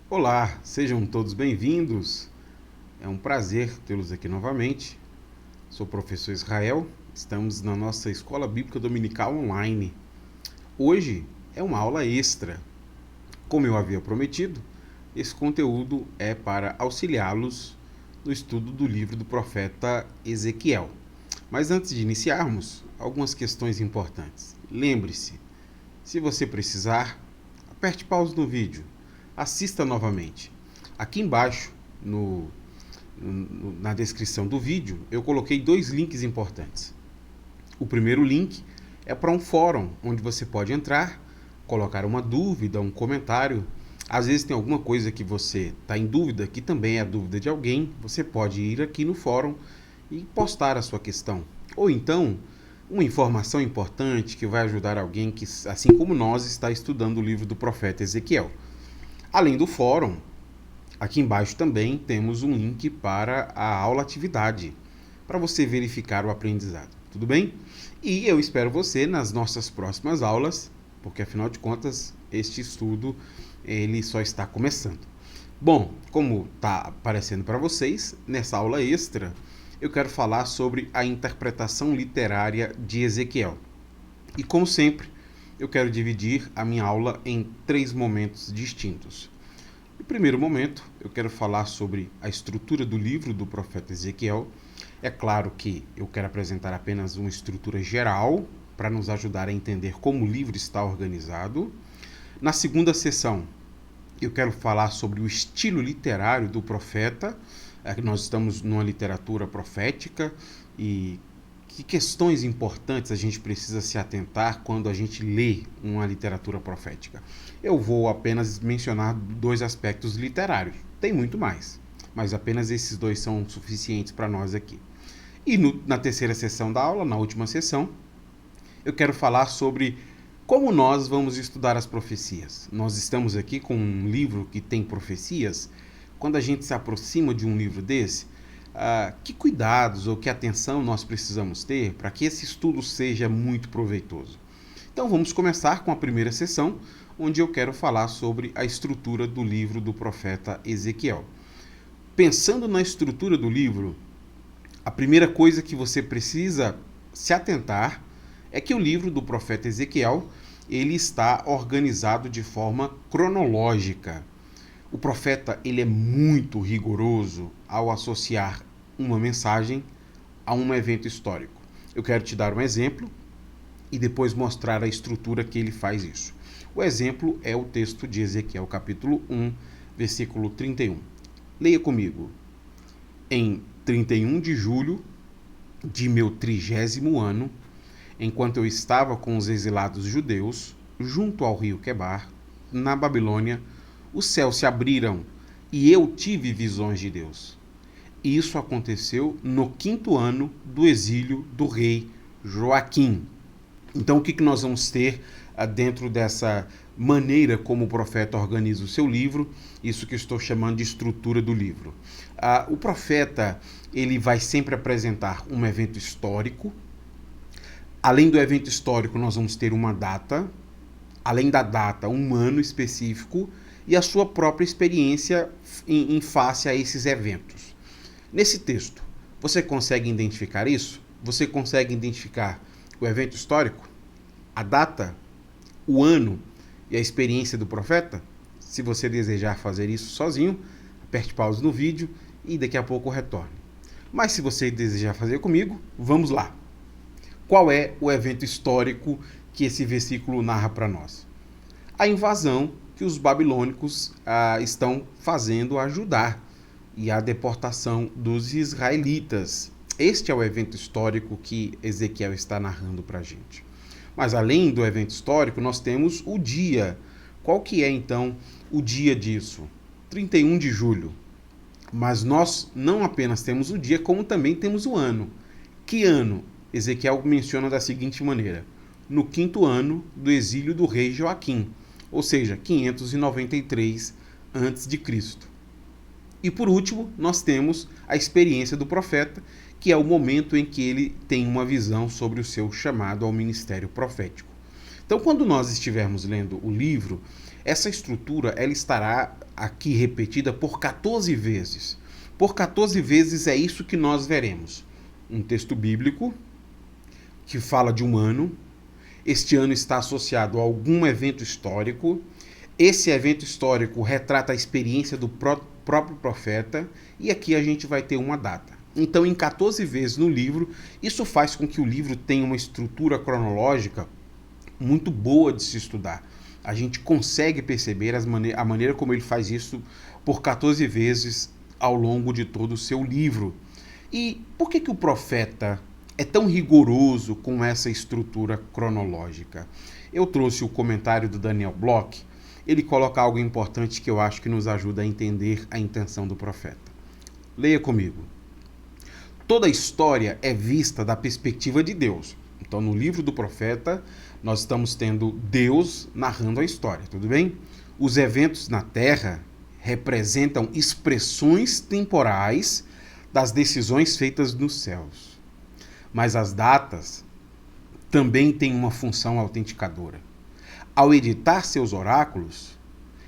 Olá, sejam todos bem-vindos. É um prazer tê-los aqui novamente. Sou o professor Israel, estamos na nossa Escola Bíblica Dominical online. Hoje é uma aula extra. Como eu havia prometido, esse conteúdo é para auxiliá-los no estudo do livro do profeta Ezequiel. Mas antes de iniciarmos, algumas questões importantes. Lembre-se, se você precisar, aperte pause no vídeo. Assista novamente. Aqui embaixo, na descrição do vídeo, eu coloquei 2 links importantes. O primeiro link é para um fórum, onde você pode entrar, colocar uma dúvida, um comentário. Às vezes tem alguma coisa que você está em dúvida, que também é a dúvida de alguém, você pode ir aqui no fórum e postar a sua questão. Ou então, uma informação importante que vai ajudar alguém que, assim como nós, está estudando o livro do profeta Ezequiel. Além do fórum, aqui embaixo também temos um link para a aula atividade, para você verificar o aprendizado, tudo bem? E eu espero você nas nossas próximas aulas, porque afinal de contas, este estudo ele só está começando. Bom, como está aparecendo para vocês, nessa aula extra, eu quero falar sobre a interpretação literária de Ezequiel. E como sempre, eu quero dividir a minha aula em 3 momentos distintos. No primeiro momento, eu quero falar sobre a estrutura do livro do profeta Ezequiel. É claro que eu quero apresentar apenas uma estrutura geral para nos ajudar a entender como o livro está organizado. Na segunda sessão, eu quero falar sobre o estilo literário do profeta. Nós estamos numa literatura profética e que questões importantes a gente precisa se atentar quando a gente lê uma literatura profética? Eu vou apenas mencionar 2 aspectos literários. Tem muito mais, mas apenas esses 2 são suficientes para nós aqui. E na terceira sessão da aula, na última sessão, eu quero falar sobre como nós vamos estudar as profecias. Nós estamos aqui com um livro que tem profecias. Quando a gente se aproxima de um livro desse, que cuidados ou que atenção nós precisamos ter para que esse estudo seja muito proveitoso? Então vamos começar com a primeira sessão, onde eu quero falar sobre a estrutura do livro do profeta Ezequiel. Pensando na estrutura do livro, a primeira coisa que você precisa se atentar é que o livro do profeta Ezequiel ele está organizado de forma cronológica. O profeta ele é muito rigoroso ao associar uma mensagem a um evento histórico. Eu quero te dar um exemplo e depois mostrar a estrutura que ele faz isso. O exemplo é o texto de Ezequiel, capítulo 1, versículo 31. Leia comigo. Em 31 de julho de meu 30º ano, enquanto eu estava com os exilados judeus, junto ao rio Quebar, na Babilônia, os céus se abriram e eu tive visões de Deus. Isso aconteceu no 5º ano do exílio do rei Joaquim. Então, o que nós vamos ter dentro dessa maneira como o profeta organiza o seu livro? Isso que eu estou chamando de estrutura do livro. O profeta ele vai sempre apresentar um evento histórico. Além do evento histórico, nós vamos ter uma data. Além da data, um ano específico e a sua própria experiência em face a esses eventos. Nesse texto, você consegue identificar isso? Você consegue identificar o evento histórico, a data, o ano e a experiência do profeta? Se você desejar fazer isso sozinho, aperte pause no vídeo e daqui a pouco retorne. Mas se você desejar fazer comigo, vamos lá. Qual é o evento histórico que esse versículo narra para nós? A invasão que os babilônicos estão fazendo a Judá e a deportação dos israelitas. Este é o evento histórico que Ezequiel está narrando para a gente. Mas além do evento histórico, nós temos o dia. Qual que é então o dia disso? 31 de julho. Mas nós não apenas temos o dia, como também temos o ano. Que ano? Ezequiel menciona da seguinte maneira: no 5º ano do exílio do rei Joaquim, ou seja, 593 a.C. E por último, nós temos a experiência do profeta, que é o momento em que ele tem uma visão sobre o seu chamado ao ministério profético. Então, quando nós estivermos lendo o livro, essa estrutura ela estará aqui repetida por 14 vezes. Por 14 vezes é isso que nós veremos. Um texto bíblico que fala de um ano. Este ano está associado a algum evento histórico. Esse evento histórico retrata a experiência do próprio profeta. E aqui a gente vai ter uma data. Então, em 14 vezes no livro, isso faz com que o livro tenha uma estrutura cronológica muito boa de se estudar. A gente consegue perceber a maneira como ele faz isso por 14 vezes ao longo de todo o seu livro. E por que o profeta é tão rigoroso com essa estrutura cronológica? Eu trouxe o comentário do Daniel Bloch. Ele coloca algo importante que eu acho que nos ajuda a entender a intenção do profeta. Leia comigo. Toda a história é vista da perspectiva de Deus. Então, no livro do profeta, nós estamos tendo Deus narrando a história, tudo bem? Os eventos na Terra representam expressões temporais das decisões feitas nos céus. Mas as datas também têm uma função autenticadora. Ao editar seus oráculos,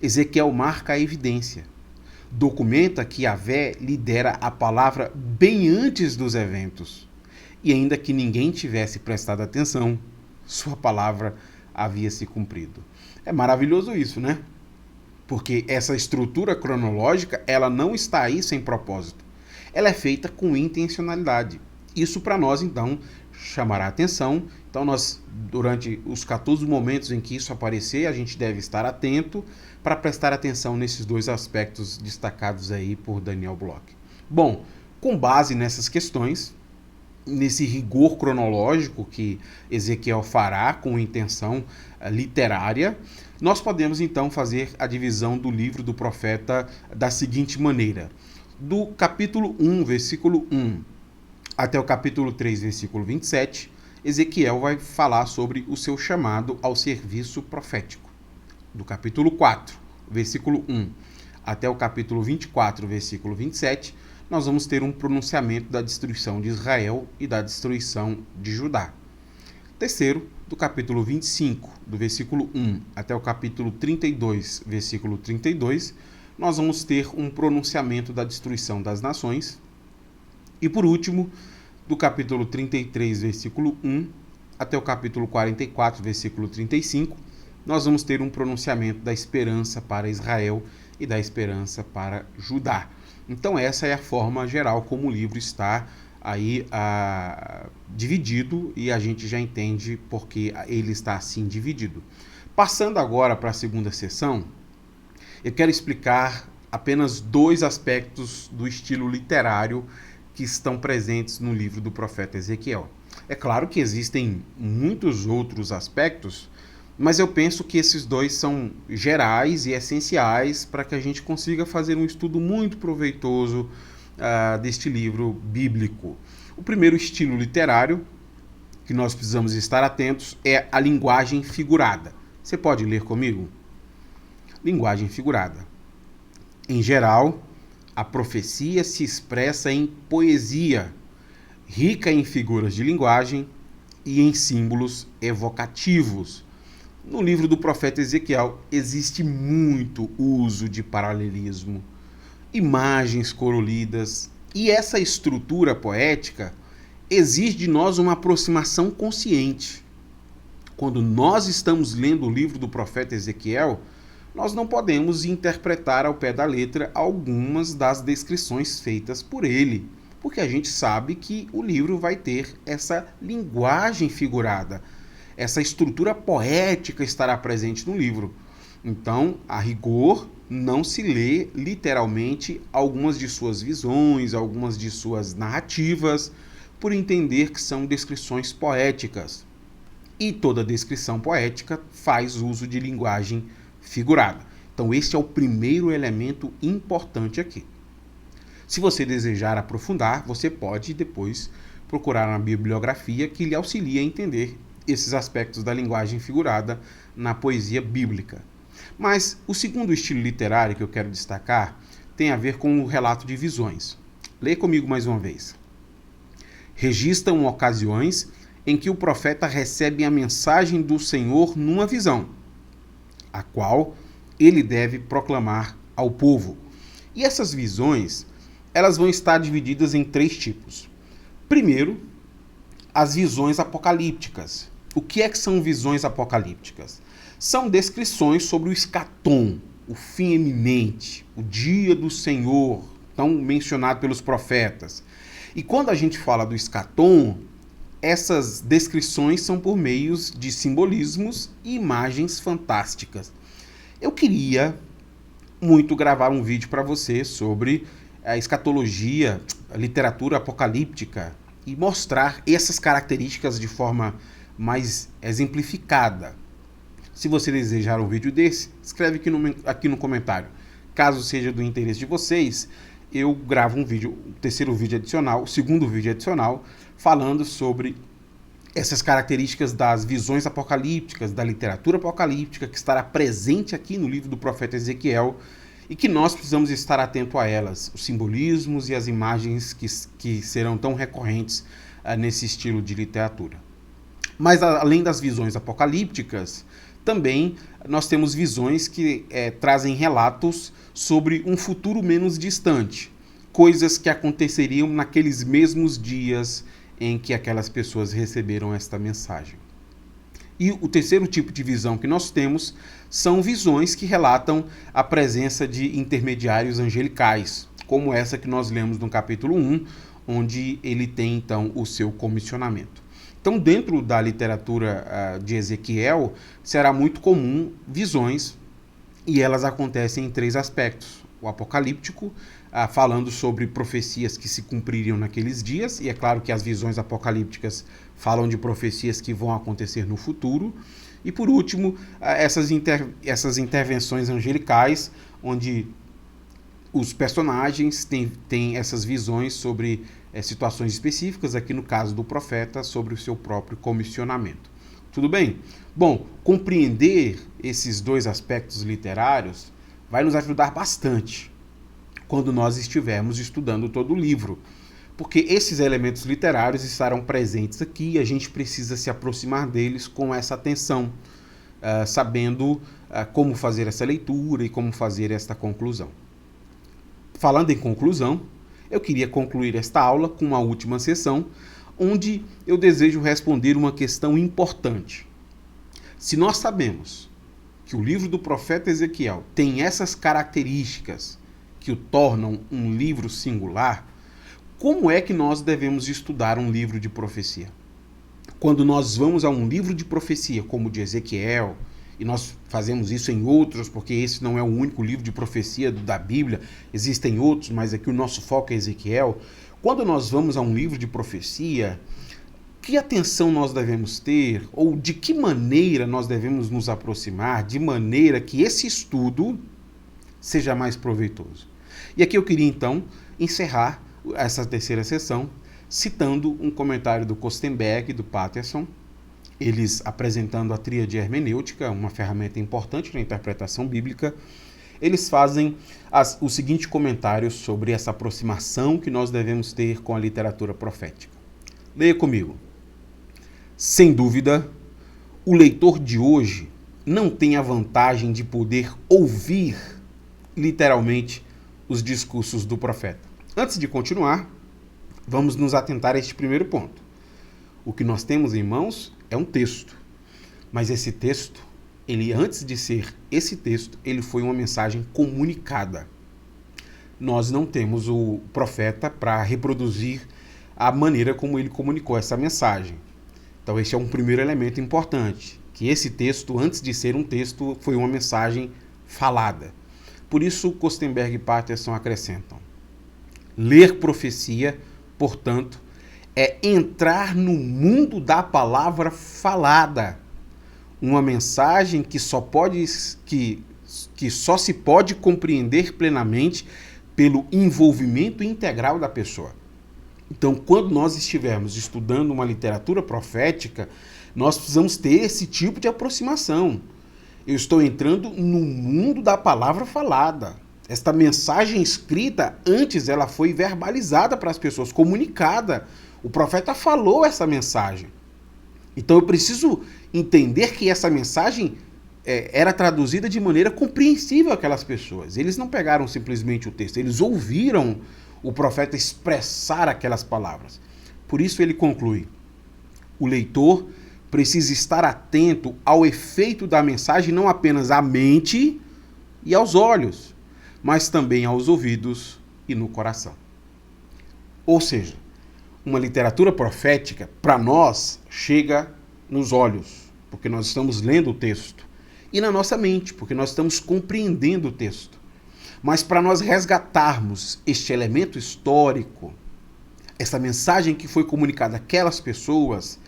Ezequiel marca a evidência. Documenta que Yahvé lidera a palavra bem antes dos eventos. E ainda que ninguém tivesse prestado atenção, sua palavra havia se cumprido. É maravilhoso isso, né? Porque essa estrutura cronológica, ela não está aí sem propósito. Ela é feita com intencionalidade. Isso para nós, então, chamará atenção. Então, nós, durante os 14 momentos em que isso aparecer, a gente deve estar atento para prestar atenção nesses dois aspectos destacados aí por Daniel Bloch. Bom, com base nessas questões, nesse rigor cronológico que Ezequiel fará com intenção literária, nós podemos então fazer a divisão do livro do profeta da seguinte maneira. Do capítulo 1, versículo 1, até o capítulo 3, versículo 27, Ezequiel vai falar sobre o seu chamado ao serviço profético. Do capítulo 4, versículo 1, até o capítulo 24, versículo 27, nós vamos ter um pronunciamento da destruição de Israel e da destruição de Judá. Terceiro, do capítulo 25, do versículo 1 até o capítulo 32, versículo 32, nós vamos ter um pronunciamento da destruição das nações. E por último, do capítulo 33, versículo 1 até o capítulo 44, versículo 35, nós vamos ter um pronunciamento da esperança para Israel e da esperança para Judá. Então essa é a forma geral como o livro está aí dividido e a gente já entende porque ele está assim dividido. Passando agora para a segunda sessão, eu quero explicar apenas dois aspectos do estilo literário que estão presentes no livro do profeta Ezequiel. É claro que existem muitos outros aspectos, mas eu penso que esses dois são gerais e essenciais para que a gente consiga fazer um estudo muito proveitoso deste livro bíblico. O primeiro estilo literário que nós precisamos estar atentos é a linguagem figurada. Você pode ler comigo? Linguagem figurada. Em geral, a profecia se expressa em poesia, rica em figuras de linguagem e em símbolos evocativos. No livro do profeta Ezequiel existe muito uso de paralelismo, imagens coloridas, e essa estrutura poética exige de nós uma aproximação consciente. Quando nós estamos lendo o livro do profeta Ezequiel, nós não podemos interpretar ao pé da letra algumas das descrições feitas por ele, porque a gente sabe que o livro vai ter essa linguagem figurada. Essa estrutura poética estará presente no livro. Então, a rigor, não se lê literalmente algumas de suas visões, algumas de suas narrativas, por entender que são descrições poéticas. E toda descrição poética faz uso de linguagem figurada. Então, este é o primeiro elemento importante aqui. Se você desejar aprofundar, você pode depois procurar uma bibliografia que lhe auxilie a entender esses aspectos da linguagem figurada na poesia bíblica. Mas o segundo estilo literário que eu quero destacar tem a ver com o relato de visões. Leia comigo mais uma vez. Registram ocasiões em que o profeta recebe a mensagem do Senhor numa visão, a qual ele deve proclamar ao povo. E essas visões, elas vão estar divididas em 3 tipos. Primeiro, as visões apocalípticas. O que são visões apocalípticas? São descrições sobre o escatom, o fim iminente, o dia do Senhor, tão mencionado pelos profetas. E quando a gente fala do escatom, essas descrições são por meios de simbolismos e imagens fantásticas. Eu queria muito gravar um vídeo para você sobre a escatologia, a literatura apocalíptica e mostrar essas características de forma mais exemplificada. Se você desejar um vídeo desse, escreve aqui no comentário. Caso seja do interesse de vocês, eu gravo um vídeo, o terceiro vídeo adicional, o segundo vídeo adicional, falando sobre essas características das visões apocalípticas, da literatura apocalíptica, que estará presente aqui no livro do profeta Ezequiel, e que nós precisamos estar atento a elas, os simbolismos e as imagens que serão tão recorrentes nesse estilo de literatura. Mas além das visões apocalípticas, também nós temos visões que trazem relatos sobre um futuro menos distante, coisas que aconteceriam naqueles mesmos dias em que aquelas pessoas receberam esta mensagem. E o terceiro tipo de visão que nós temos são visões que relatam a presença de intermediários angelicais, como essa que nós lemos no capítulo 1, onde ele tem então o seu comissionamento. Então, dentro da literatura de Ezequiel, será muito comum visões, e elas acontecem em 3 aspectos. O apocalíptico, falando sobre profecias que se cumpririam naqueles dias, e é claro que as visões apocalípticas falam de profecias que vão acontecer no futuro. E por último, essas intervenções angelicais, onde os personagens têm essas visões sobre situações específicas, aqui no caso do profeta, sobre o seu próprio comissionamento. Tudo bem? Bom, compreender esses 2 aspectos literários vai nos ajudar bastante quando nós estivermos estudando todo o livro, porque esses elementos literários estarão presentes aqui e a gente precisa se aproximar deles com essa atenção, sabendo como fazer essa leitura e como fazer esta conclusão. Falando em conclusão, eu queria concluir esta aula com uma última sessão, onde eu desejo responder uma questão importante. Se nós sabemos que o livro do profeta Ezequiel tem essas características que o tornam um livro singular, como é que nós devemos estudar um livro de profecia? Quando nós vamos a um livro de profecia, como o de Ezequiel, e nós fazemos isso em outros, porque esse não é o único livro de profecia da Bíblia, existem outros, mas aqui o nosso foco é Ezequiel. Quando nós vamos a um livro de profecia, que atenção nós devemos ter, ou de que maneira nós devemos nos aproximar, de maneira que esse estudo seja mais proveitoso? E aqui eu queria então encerrar essa terceira sessão citando um comentário do Kostenberg e do Patterson, eles apresentando a tríade hermenêutica, uma ferramenta importante na interpretação bíblica. Eles fazem o seguinte comentário sobre essa aproximação que nós devemos ter com a literatura profética. Leia comigo. Sem dúvida, o leitor de hoje não tem a vantagem de poder ouvir, literalmente, os discursos do profeta. Antes de continuar, vamos nos atentar a este primeiro ponto. O que nós temos em mãos é um texto, mas esse texto, antes de ser esse texto, ele foi uma mensagem comunicada. Nós não temos o profeta para reproduzir a maneira como ele comunicou essa mensagem. Então esse é um primeiro elemento importante, que esse texto, antes de ser um texto, foi uma mensagem falada. Por isso, Kostenberg e Patterson acrescentam: ler profecia, portanto, é entrar no mundo da palavra falada, uma mensagem que só se pode compreender plenamente pelo envolvimento integral da pessoa. Então, quando nós estivermos estudando uma literatura profética, nós precisamos ter esse tipo de aproximação. Eu estou entrando no mundo da palavra falada. Esta mensagem escrita, antes ela foi verbalizada para as pessoas, comunicada. O profeta falou essa mensagem. Então eu preciso entender que essa mensagem era traduzida de maneira compreensível àquelas pessoas. Eles não pegaram simplesmente o texto, eles ouviram o profeta expressar aquelas palavras. Por isso ele conclui: o leitor precisa estar atento ao efeito da mensagem, não apenas à mente e aos olhos, mas também aos ouvidos e no coração. Ou seja, uma literatura profética, para nós, chega nos olhos, porque nós estamos lendo o texto, e na nossa mente, porque nós estamos compreendendo o texto. Mas para nós resgatarmos este elemento histórico, essa mensagem que foi comunicada àquelas pessoas,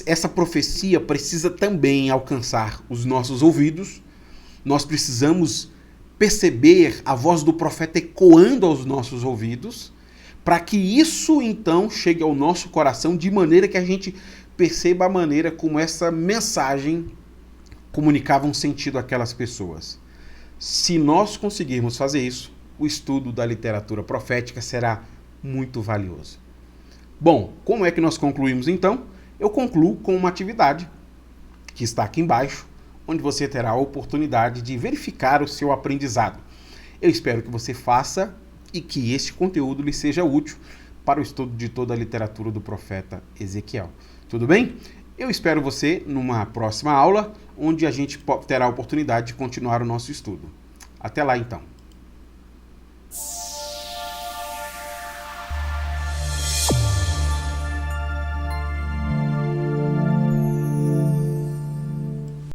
essa profecia precisa também alcançar os nossos ouvidos. Nós precisamos perceber a voz do profeta ecoando aos nossos ouvidos, para que isso então chegue ao nosso coração, de maneira que a gente perceba a maneira como essa mensagem comunicava um sentido àquelas pessoas. Se nós conseguirmos fazer isso, o estudo da literatura profética será muito valioso. Bom, como é que nós concluímos então? Eu concluo com uma atividade que está aqui embaixo, onde você terá a oportunidade de verificar o seu aprendizado. Eu espero que você faça e que este conteúdo lhe seja útil para o estudo de toda a literatura do profeta Ezequiel. Tudo bem? Eu espero você numa próxima aula, onde a gente terá a oportunidade de continuar o nosso estudo. Até lá, então.